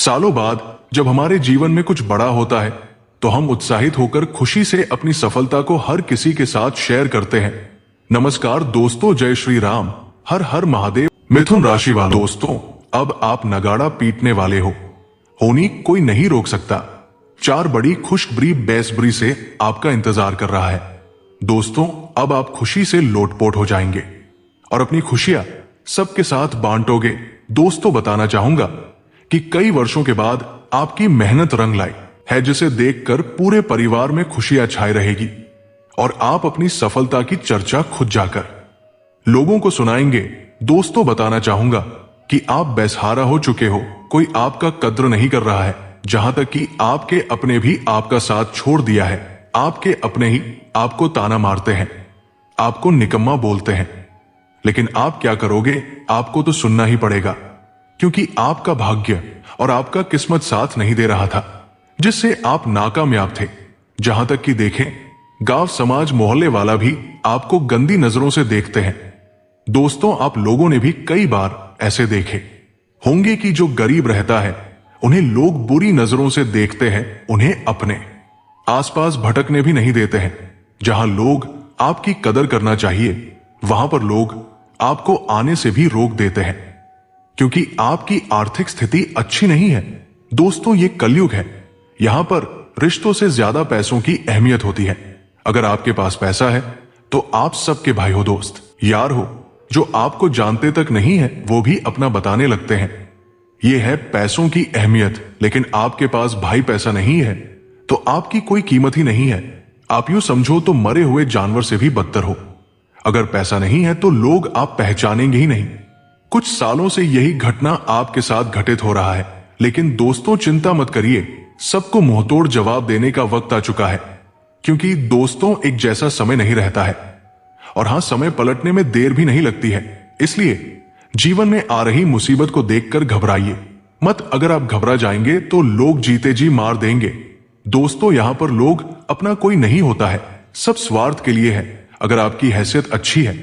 सालों बाद जब हमारे जीवन में कुछ बड़ा होता है तो हम उत्साहित होकर खुशी से अपनी सफलता को हर किसी के साथ शेयर करते हैं। नमस्कार दोस्तों, जय श्री राम, हर हर महादेव। मिथुन राशि वालों, दोस्तों अब आप नगाड़ा पीटने वाले हो। होनी कोई नहीं रोक सकता। 4 बड़ी खुशखबरी बेसब्री से आपका इंतजार कर रहा है। दोस्तों अब आप खुशी से लोटपोट हो जाएंगे और अपनी खुशियां सबके साथ बांटोगे। दोस्तों बताना चाहूंगा कि कई वर्षों के बाद आपकी मेहनत रंग लाई है, जिसे देखकर पूरे परिवार में खुशियां छाई रहेगी और आप अपनी सफलता की चर्चा खुद जाकर लोगों को सुनाएंगे। दोस्तों बताना चाहूंगा कि आप बेसहारा हो चुके हो, कोई आपका कद्र नहीं कर रहा है, जहां तक कि आपके अपने भी आपका साथ छोड़ दिया है। आपके अपने ही आपको ताना मारते हैं, आपको निकम्मा बोलते हैं, लेकिन आप क्या करोगे? आपको तो सुनना ही पड़ेगा, क्योंकि आपका भाग्य और आपका किस्मत साथ नहीं दे रहा था, जिससे आप नाकामयाब थे। जहां तक कि देखें, गांव समाज मोहल्ले वाला भी आपको गंदी नजरों से देखते हैं। दोस्तों आप लोगों ने भी कई बार ऐसे देखे होंगे कि जो गरीब रहता है उन्हें लोग बुरी नजरों से देखते हैं, उन्हें अपने आसपास भटकने भी नहीं देते हैं। जहां लोग आपकी कदर करना चाहिए वहां पर लोग आपको आने से भी रोक देते हैं, क्योंकि आपकी आर्थिक स्थिति अच्छी नहीं है। दोस्तों ये कलयुग है, यहां पर रिश्तों से ज्यादा पैसों की अहमियत होती है। अगर आपके पास पैसा है तो आप सबके भाई हो, दोस्त यार हो। जो आपको जानते तक नहीं है वो भी अपना बताने लगते हैं। यह है पैसों की अहमियत। लेकिन आपके पास भाई पैसा नहीं है तो आपकी कोई कीमत ही नहीं है। आप यूं समझो तो मरे हुए जानवर से भी बदतर हो। अगर पैसा नहीं है तो लोग आप पहचानेंगे ही नहीं। कुछ सालों से यही घटना आपके साथ घटित हो रहा है, लेकिन दोस्तों चिंता मत करिए, सबको मुंहतोड़ जवाब देने का वक्त आ चुका है। क्योंकि दोस्तों एक जैसा समय नहीं रहता है, और हां समय पलटने में देर भी नहीं लगती है। इसलिए जीवन में आ रही मुसीबत को देखकर घबराइए मत। अगर आप घबरा जाएंगे तो लोग जीते जी मार देंगे। दोस्तों यहां पर लोग अपना कोई नहीं होता है, सब स्वार्थ के लिए है। अगर आपकी हैसियत अच्छी है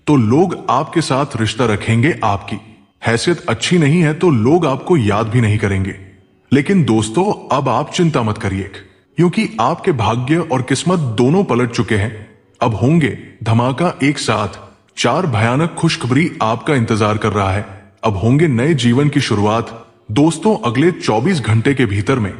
तो लोग आपके साथ रिश्ता रखेंगे, आपकी हैसियत अच्छी नहीं है तो लोग आपको याद भी नहीं करेंगे। लेकिन दोस्तों अब आप चिंता मत करिए, क्योंकि आपके भाग्य और किस्मत दोनों पलट चुके हैं। अब होंगे धमाका एक साथ। 4 भयानक खुशखबरी आपका इंतजार कर रहा है। अब होंगे नए जीवन की शुरुआत। दोस्तों अगले 24 घंटे के भीतर में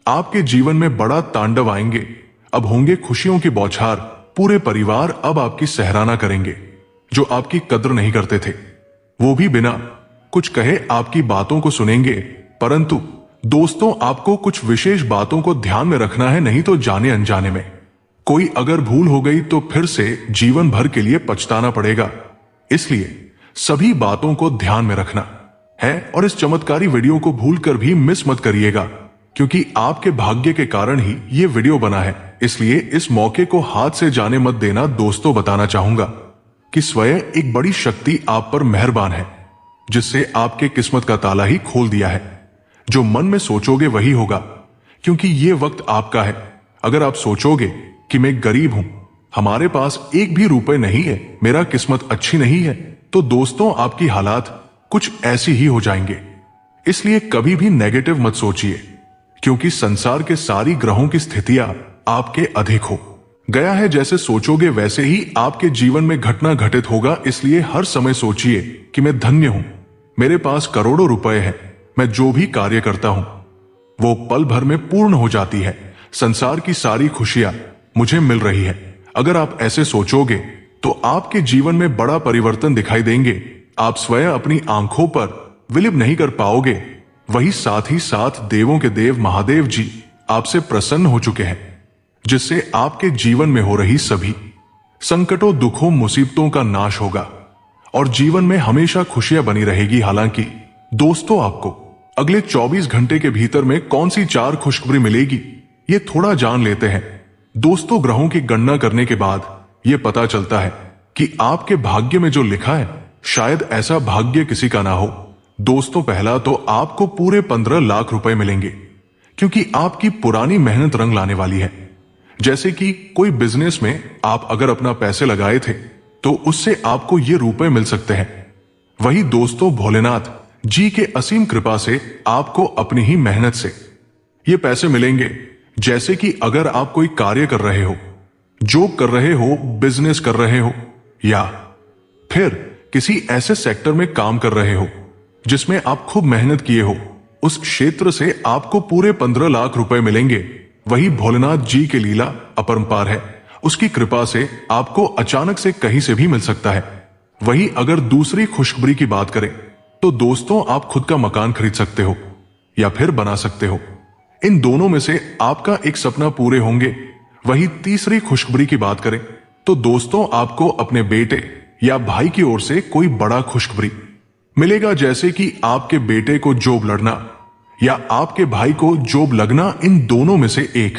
आपके जीवन में बड़ा तांडव आएंगे। अब होंगे खुशियों की बौछार। पूरे परिवार अब आपकी सराहना करेंगे। जो आपकी कद्र नहीं करते थे वो भी बिना कुछ कहे आपकी बातों को सुनेंगे। परंतु दोस्तों आपको कुछ विशेष बातों को ध्यान में रखना है, नहीं तो जाने अनजाने में कोई अगर भूल हो गई तो फिर से जीवन भर के लिए पछताना पड़ेगा। इसलिए सभी बातों को ध्यान में रखना है और इस चमत्कारी वीडियो को भूलकर भी मिस मत करिएगा, क्योंकि आपके भाग्य के कारण ही ये वीडियो बना है। इसलिए इस मौके को हाथ से जाने मत देना। दोस्तों बताना चाहूंगा कि स्वयं एक बड़ी शक्ति आप पर मेहरबान है, जिससे आपके किस्मत का ताला ही खोल दिया है। जो मन में सोचोगे वही होगा, क्योंकि ये वक्त आपका है। अगर आप सोचोगे कि मैं गरीब हूं, हमारे पास एक भी रुपए नहीं है, मेरा किस्मत अच्छी नहीं है, तो दोस्तों आपकी हालात कुछ ऐसी ही हो जाएंगे। इसलिए कभी भी नेगेटिव मत सोचिए, क्योंकि संसार के सारी ग्रहों की स्थितियां आपके अधिक हो गया है। जैसे सोचोगे वैसे ही आपके जीवन में घटना घटित होगा। इसलिए हर समय सोचिए कि मैं धन्य हूं, मेरे पास करोड़ों रुपए हैं, मैं जो भी कार्य करता हूं वो पल भर में पूर्ण हो जाती है। संसार की सारी खुशियां मुझे मिल रही है। अगर आप ऐसे सोचोगे तो आपके जीवन में बड़ा परिवर्तन दिखाई देंगे। आप स्वयं अपनी आंखों पर विलिप नहीं कर पाओगे। वही साथ ही साथ देवों के देव महादेव जी आपसे प्रसन्न हो चुके हैं, जिससे आपके जीवन में हो रही सभी संकटों, दुखों, मुसीबतों का नाश होगा और जीवन में हमेशा खुशियां बनी रहेगी। हालांकि दोस्तों आपको अगले 24 घंटे के भीतर में कौन सी 4 खुशखबरी मिलेगी ये थोड़ा जान लेते हैं। दोस्तों ग्रहों की गणना करने के बाद यह पता चलता है कि आपके भाग्य में जो लिखा है शायद ऐसा भाग्य किसी का ना हो। दोस्तों पहला तो आपको पूरे 15 लाख रुपए मिलेंगे, क्योंकि आपकी पुरानी मेहनत रंग लाने वाली है। जैसे कि कोई बिजनेस में आप अगर अपना पैसे लगाए थे तो उससे आपको ये रुपए मिल सकते हैं। वही दोस्तों भोलेनाथ जी के असीम कृपा से आपको अपनी ही मेहनत से ये पैसे मिलेंगे। जैसे कि अगर आप कोई कार्य कर रहे हो, जॉब कर रहे हो, बिजनेस कर रहे हो, या फिर किसी ऐसे सेक्टर में काम कर रहे हो जिसमें आप खूब मेहनत किए हो, उस क्षेत्र से आपको पूरे 15 लाख रुपए मिलेंगे। वही भोलेनाथ जी की लीला अपरंपार है। उसकी कृपा से आपको अचानक से कहीं से भी मिल सकता है। वही अगर दूसरी खुशखबरी की बात करें तो दोस्तों, आप खुद का मकान खरीद सकते हो या फिर बना सकते हो। इन दोनों में से आपका एक सपना पूरे होंगे। वही तीसरी खुशखबरी की बात करें तो दोस्तों, आपको अपने बेटे या भाई की ओर से कोई बड़ा खुशखबरी मिलेगा। जैसे कि आपके बेटे को जॉब लड़ना या आपके भाई को जॉब लगना, इन दोनों में से एक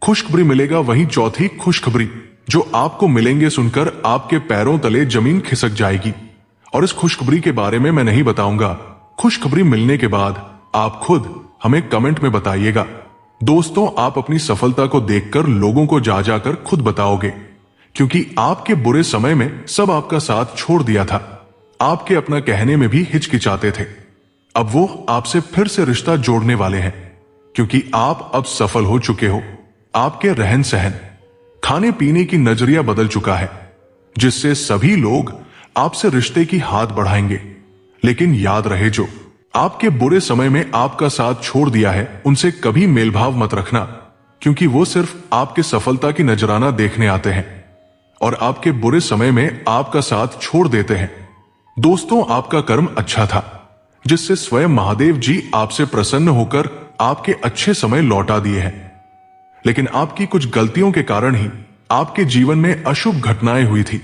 खुशखबरी मिलेगा। वही चौथी खुशखबरी जो आपको मिलेंगे सुनकर आपके पैरों तले जमीन खिसक जाएगी। और इस खुशखबरी के बारे में मैं नहीं बताऊंगा। खुशखबरी मिलने के बाद आप खुद हमें कमेंट में बताइएगा। दोस्तों, आप अपनी सफलता को देखकर लोगों को जा जाकर खुद बताओगे, क्योंकि आपके बुरे समय में सब आपका साथ छोड़ दिया था। आपके अपना कहने में भी हिचकिचाते थे। अब वो आपसे फिर से रिश्ता जोड़ने वाले हैं, क्योंकि आप अब सफल हो चुके हो। आपके रहन सहन, खाने पीने की नजरिया बदल चुका है, जिससे सभी लोग आपसे रिश्ते की हाथ बढ़ाएंगे। लेकिन याद रहे, जो आपके बुरे समय में आपका साथ छोड़ दिया है, उनसे कभी मेलभाव मत रखना, क्योंकि वो सिर्फ आपके सफलता की नजराना देखने आते हैं और आपके बुरे समय में आपका साथ छोड़ देते हैं। दोस्तों, आपका कर्म अच्छा था, जिससे स्वयं महादेव जी आपसे प्रसन्न होकर आपके अच्छे समय लौटा दिए हैं। लेकिन आपकी कुछ गलतियों के कारण ही आपके जीवन में अशुभ घटनाएं हुई थी।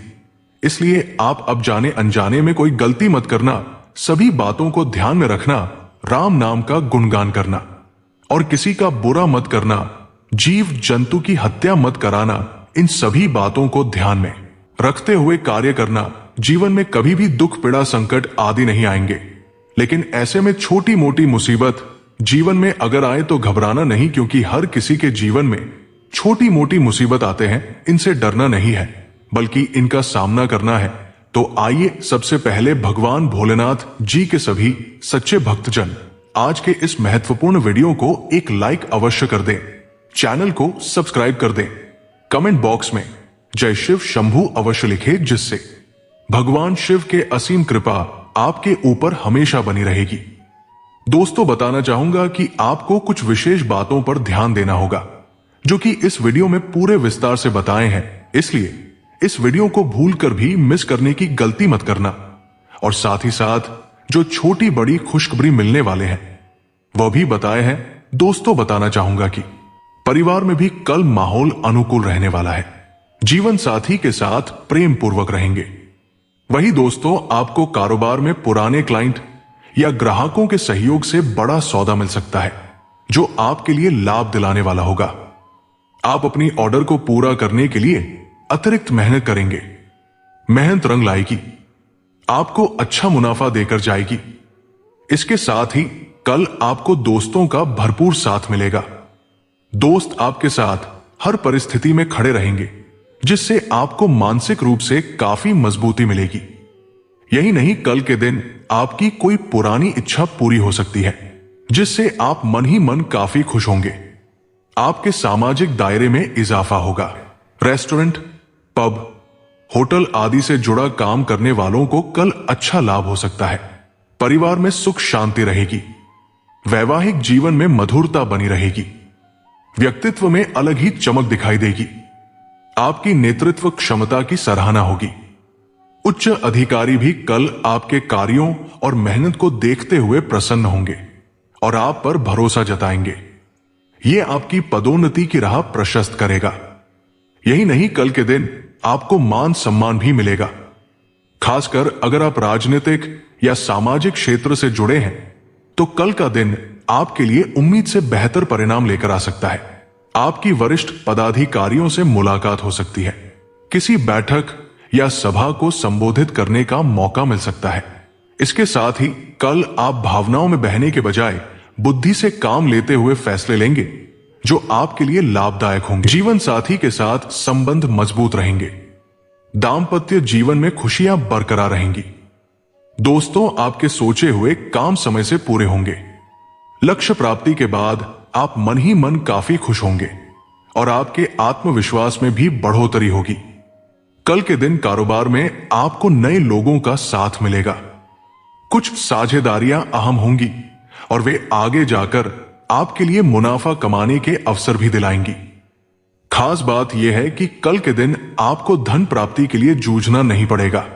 इसलिए आप अब जाने अनजाने में कोई गलती मत करना। सभी बातों को ध्यान में रखना, राम नाम का गुणगान करना और किसी का बुरा मत करना, जीव जंतु की हत्या मत कराना। इन सभी बातों को ध्यान में रखते हुए कार्य करना। जीवन में कभी भी दुख, पीड़ा, संकट आदि नहीं आएंगे। लेकिन ऐसे में छोटी मोटी मुसीबत जीवन में अगर आए तो घबराना नहीं, क्योंकि हर किसी के जीवन में छोटी मोटी मुसीबत आते हैं। इनसे डरना नहीं है, बल्कि इनका सामना करना है। तो आइए सबसे पहले भगवान भोलेनाथ जी के सभी सच्चे भक्तजन आज के इस महत्वपूर्ण वीडियो को एक लाइक अवश्य कर दें, चैनल को सब्सक्राइब कर दें, कमेंट बॉक्स में जय शिव शंभू अवश्य लिखे, जिससे भगवान शिव के असीम कृपा आपके ऊपर हमेशा बनी रहेगी। दोस्तों, बताना चाहूंगा कि आपको कुछ विशेष बातों पर ध्यान देना होगा, जो कि इस वीडियो में पूरे विस्तार से बताए हैं। इसलिए इस वीडियो को भूलकर भी मिस करने की गलती मत करना। और साथ ही साथ जो छोटी बड़ी खुशखबरी मिलने वाले हैं वह भी बताए हैं। दोस्तों, बताना चाहूंगा कि परिवार में भी कल माहौल अनुकूल रहने वाला है। जीवन साथी के साथ प्रेम पूर्वक रहेंगे। वही दोस्तों, आपको कारोबार में पुराने क्लाइंट या ग्राहकों के सहयोग से बड़ा सौदा मिल सकता है, जो आपके लिए लाभ दिलाने वाला होगा। आप अपनी ऑर्डर को पूरा करने के लिए अतिरिक्त मेहनत करेंगे। मेहनत रंग लाएगी, आपको अच्छा मुनाफा देकर जाएगी। इसके साथ ही कल आपको दोस्तों का भरपूर साथ मिलेगा। दोस्त आपके साथ हर परिस्थिति में खड़े रहेंगे, जिससे आपको मानसिक रूप से काफी मजबूती मिलेगी। यही नहीं, कल के दिन आपकी कोई पुरानी इच्छा पूरी हो सकती है, जिससे आप मन ही मन काफी खुश होंगे। आपके सामाजिक दायरे में इजाफा होगा। रेस्टोरेंट, पब, होटल आदि से जुड़ा काम करने वालों को कल अच्छा लाभ हो सकता है। परिवार में सुख शांति रहेगी। वैवाहिक जीवन में मधुरता बनी रहेगी। व्यक्तित्व में अलग ही चमक दिखाई देगी। आपकी नेतृत्व क्षमता की सराहना होगी। उच्च अधिकारी भी कल आपके कार्यों और मेहनत को देखते हुए प्रसन्न होंगे और आप पर भरोसा जताएंगे। यह आपकी पदोन्नति की राह प्रशस्त करेगा। यही नहीं, कल के दिन आपको मान सम्मान भी मिलेगा। खासकर अगर आप राजनीतिक या सामाजिक क्षेत्र से जुड़े हैं, तो कल का दिन आपके लिए उम्मीद से बेहतर परिणाम लेकर आ सकता है। आपकी वरिष्ठ पदाधिकारियों से मुलाकात हो सकती है। किसी बैठक या सभा को संबोधित करने का मौका मिल सकता है। इसके साथ ही कल आप भावनाओं में बहने के बजाय बुद्धि से काम लेते हुए फैसले लेंगे, जो आपके लिए लाभदायक होंगे। जीवन साथी के साथ संबंध मजबूत रहेंगे। दाम्पत्य जीवन में खुशियां बरकरार रहेंगी। दोस्तों, आपके सोचे हुए काम समय से पूरे होंगे। लक्ष्य प्राप्ति के बाद आप मन ही मन काफी खुश होंगे और आपके आत्मविश्वास में भी बढ़ोतरी होगी। कल के दिन कारोबार में आपको नए लोगों का साथ मिलेगा। कुछ साझेदारियां अहम होंगी और वे आगे जाकर आपके लिए मुनाफा कमाने के अवसर भी दिलाएंगी। खास बात यह है कि कल के दिन आपको धन प्राप्ति के लिए जूझना नहीं पड़ेगा।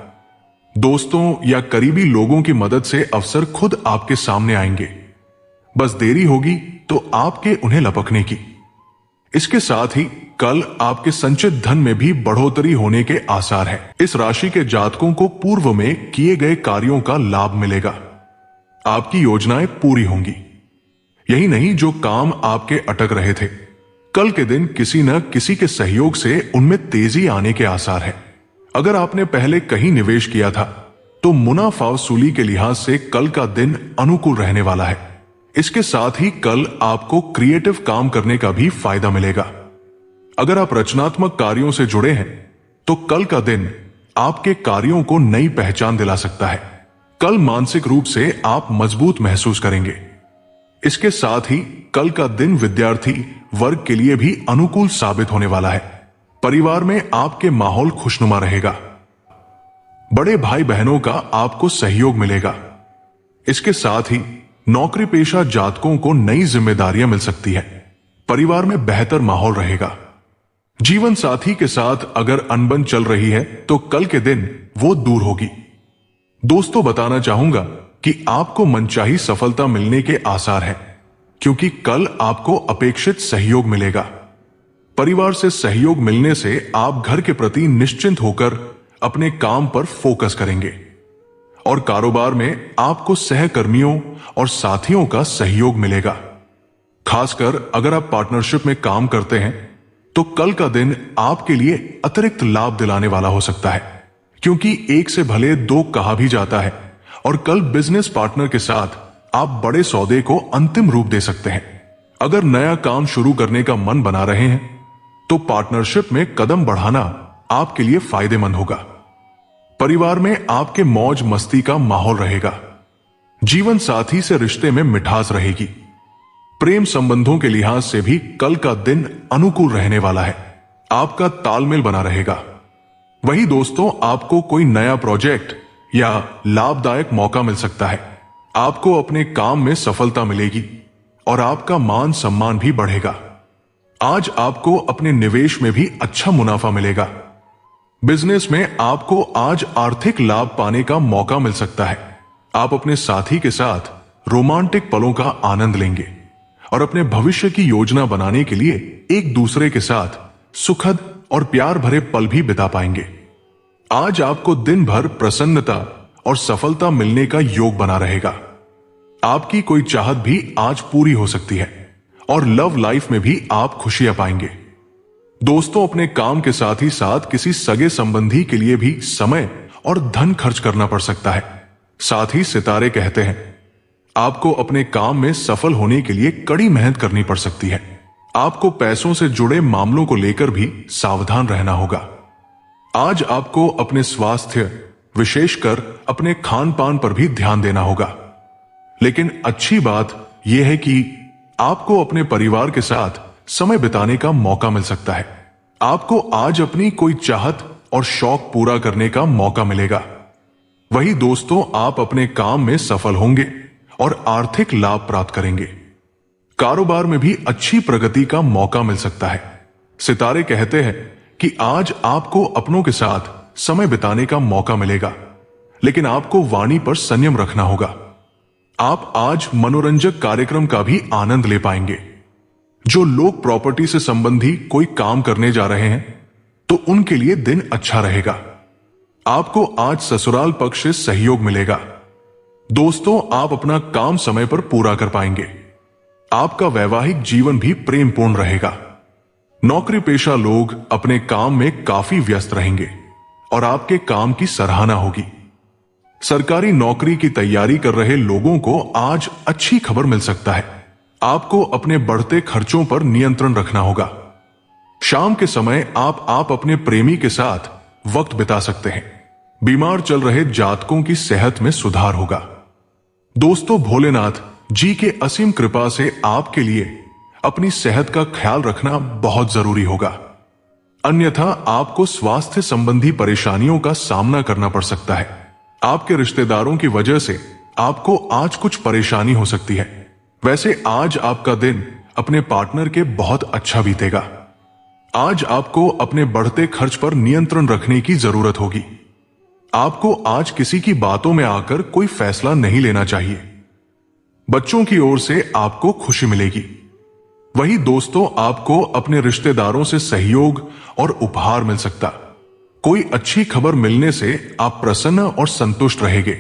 दोस्तों या करीबी लोगों की मदद से अवसर खुद आपके सामने आएंगे। बस देरी होगी तो आपके उन्हें लपकने की। इसके साथ ही कल आपके संचित धन में भी बढ़ोतरी होने के आसार है। इस राशि के जातकों को पूर्व में किए गए कार्यों का लाभ मिलेगा। आपकी योजनाएं पूरी होंगी। यही नहीं, जो काम आपके अटक रहे थे, कल के दिन किसी न किसी के सहयोग से उनमें तेजी आने के आसार है। अगर आपने पहले कहीं निवेश किया था तो मुनाफा वसूली के लिहाज से कल का दिन अनुकूल रहने वाला है। इसके साथ ही कल आपको क्रिएटिव काम करने का भी फायदा मिलेगा। अगर आप रचनात्मक कार्यों से जुड़े हैं तो कल का दिन आपके कार्यों को नई पहचान दिला सकता है। कल मानसिक रूप से आप मजबूत महसूस करेंगे। इसके साथ ही कल का दिन विद्यार्थी वर्ग के लिए भी अनुकूल साबित होने वाला है। परिवार में आपके माहौल खुशनुमा रहेगा। बड़े भाई बहनों का आपको सहयोग मिलेगा। इसके साथ ही नौकरी पेशा जातकों को नई जिम्मेदारियां मिल सकती है। परिवार में बेहतर माहौल रहेगा। जीवन साथी के साथ अगर अनबन चल रही है तो कल के दिन वो दूर होगी। दोस्तों, बताना चाहूंगा कि आपको मनचाही सफलता मिलने के आसार हैं, क्योंकि कल आपको अपेक्षित सहयोग मिलेगा। परिवार से सहयोग मिलने से आप घर के प्रति निश्चिंत होकर अपने काम पर फोकस करेंगे और कारोबार में आपको सहकर्मियों और साथियों का सहयोग मिलेगा। खासकर अगर आप पार्टनरशिप में काम करते हैं तो कल का दिन आपके लिए अतिरिक्त लाभ दिलाने वाला हो सकता है, क्योंकि एक से भले दो कहा भी जाता है और कल बिजनेस पार्टनर के साथ आप बड़े सौदे को अंतिम रूप दे सकते हैं। अगर नया काम शुरू करने का मन बना रहे हैं तो पार्टनरशिप में कदम बढ़ाना आपके लिए फायदेमंद होगा। परिवार में आपके मौज मस्ती का माहौल रहेगा। जीवन साथी से रिश्ते में मिठास रहेगी। प्रेम संबंधों के लिहाज से भी कल का दिन अनुकूल रहने वाला है। आपका तालमेल बना रहेगा। वही दोस्तों, आपको कोई नया प्रोजेक्ट या लाभदायक मौका मिल सकता है। आपको अपने काम में सफलता मिलेगी और आपका मान सम्मान भी बढ़ेगा। आज आपको अपने निवेश में भी अच्छा मुनाफा मिलेगा। बिजनेस में आपको आज आर्थिक लाभ पाने का मौका मिल सकता है। आप अपने साथी के साथ रोमांटिक पलों का आनंद लेंगे और अपने भविष्य की योजना बनाने के लिए एक दूसरे के साथ सुखद और प्यार भरे पल भी बिता पाएंगे। आज आपको दिन भर प्रसन्नता और सफलता मिलने का योग बना रहेगा। आपकी कोई चाहत भी आज पूरी हो सकती है और लव लाइफ में भी आप खुशियां पाएंगे। दोस्तों, अपने काम के साथ ही साथ किसी सगे संबंधी के लिए भी समय और धन खर्च करना पड़ सकता है। साथ ही सितारे कहते हैं आपको अपने काम में सफल होने के लिए कड़ी मेहनत करनी पड़ सकती है। आपको पैसों से जुड़े मामलों को लेकर भी सावधान रहना होगा। आज आपको अपने स्वास्थ्य, विशेषकर अपने खान पान पर भी ध्यान देना होगा। लेकिन अच्छी बात यह है कि आपको अपने परिवार के साथ समय बिताने का मौका मिल सकता है। आपको आज अपनी कोई चाहत और शौक पूरा करने का मौका मिलेगा। वही दोस्तों, आप अपने काम में सफल होंगे और आर्थिक लाभ प्राप्त करेंगे। कारोबार में भी अच्छी प्रगति का मौका मिल सकता है। सितारे कहते हैं कि आज आपको अपनों के साथ समय बिताने का मौका मिलेगा, लेकिन आपको वाणी पर संयम रखना होगा। आप आज मनोरंजक कार्यक्रम का भी आनंद ले पाएंगे। जो लोग प्रॉपर्टी से संबंधी कोई काम करने जा रहे हैं तो उनके लिए दिन अच्छा रहेगा। आपको आज ससुराल पक्ष से सहयोग मिलेगा। दोस्तों, आप अपना काम समय पर पूरा कर पाएंगे। आपका वैवाहिक जीवन भी प्रेमपूर्ण रहेगा। नौकरी पेशा लोग अपने काम में काफी व्यस्त रहेंगे और आपके काम की सराहना होगी। सरकारी नौकरी की तैयारी कर रहे लोगों को आज अच्छी खबर मिल सकता है। आपको अपने बढ़ते खर्चों पर नियंत्रण रखना होगा। शाम के समय आप अपने प्रेमी के साथ वक्त बिता सकते हैं। बीमार चल रहे जातकों की सेहत में सुधार होगा। दोस्तों, भोलेनाथ जी के असीम कृपा से आपके लिए अपनी सेहत का ख्याल रखना बहुत जरूरी होगा, अन्यथा आपको स्वास्थ्य संबंधी परेशानियों का सामना करना पड़ सकता है। आपके रिश्तेदारों की वजह से आपको आज कुछ परेशानी हो सकती है। वैसे आज आपका दिन अपने पार्टनर के बहुत अच्छा बीतेगा। आज आपको अपने बढ़ते खर्च पर नियंत्रण रखने की जरूरत होगी। आपको आज किसी की बातों में आकर कोई फैसला नहीं लेना चाहिए। बच्चों की ओर से आपको खुशी मिलेगी। वही दोस्तों, आपको अपने रिश्तेदारों से सहयोग और उपहार मिल सकता। कोई अच्छी खबर मिलने से आप प्रसन्न और संतुष्ट रहेंगे।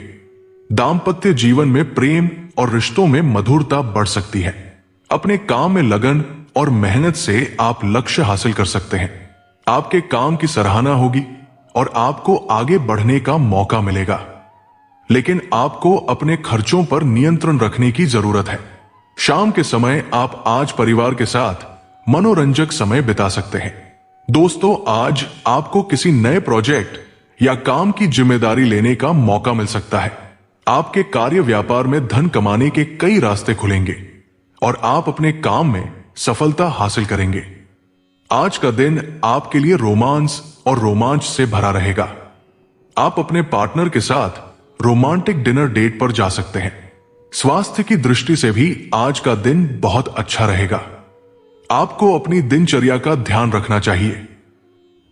दाम्पत्य जीवन में प्रेम और रिश्तों में मधुरता बढ़ सकती है। अपने काम में लगन और मेहनत से आप लक्ष्य हासिल कर सकते हैं। आपके काम की सराहना होगी और आपको आगे बढ़ने का मौका मिलेगा। लेकिन आपको अपने खर्चों पर नियंत्रण रखने की जरूरत है। शाम के समय आप आज परिवार के साथ मनोरंजक समय बिता सकते हैं। दोस्तों, आज आपको किसी नए प्रोजेक्ट या काम की जिम्मेदारी लेने का मौका मिल सकता है। आपके कार्य व्यापार में धन कमाने के कई रास्ते खुलेंगे और आप अपने काम में सफलता हासिल करेंगे। आज का दिन आपके लिए रोमांस और रोमांच से भरा रहेगा। आप अपने पार्टनर के साथ रोमांटिक डिनर डेट पर जा सकते हैं। स्वास्थ्य की दृष्टि से भी आज का दिन बहुत अच्छा रहेगा। आपको अपनी दिनचर्या का ध्यान रखना चाहिए।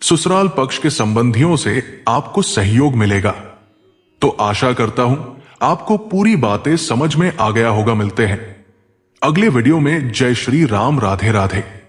ससुराल पक्ष के संबंधियों से आपको सहयोग मिलेगा। तो आशा करता हूं आपको पूरी बातें समझ में आ गया होगा। मिलते हैं अगले वीडियो में। जय श्री राम। राधे राधे।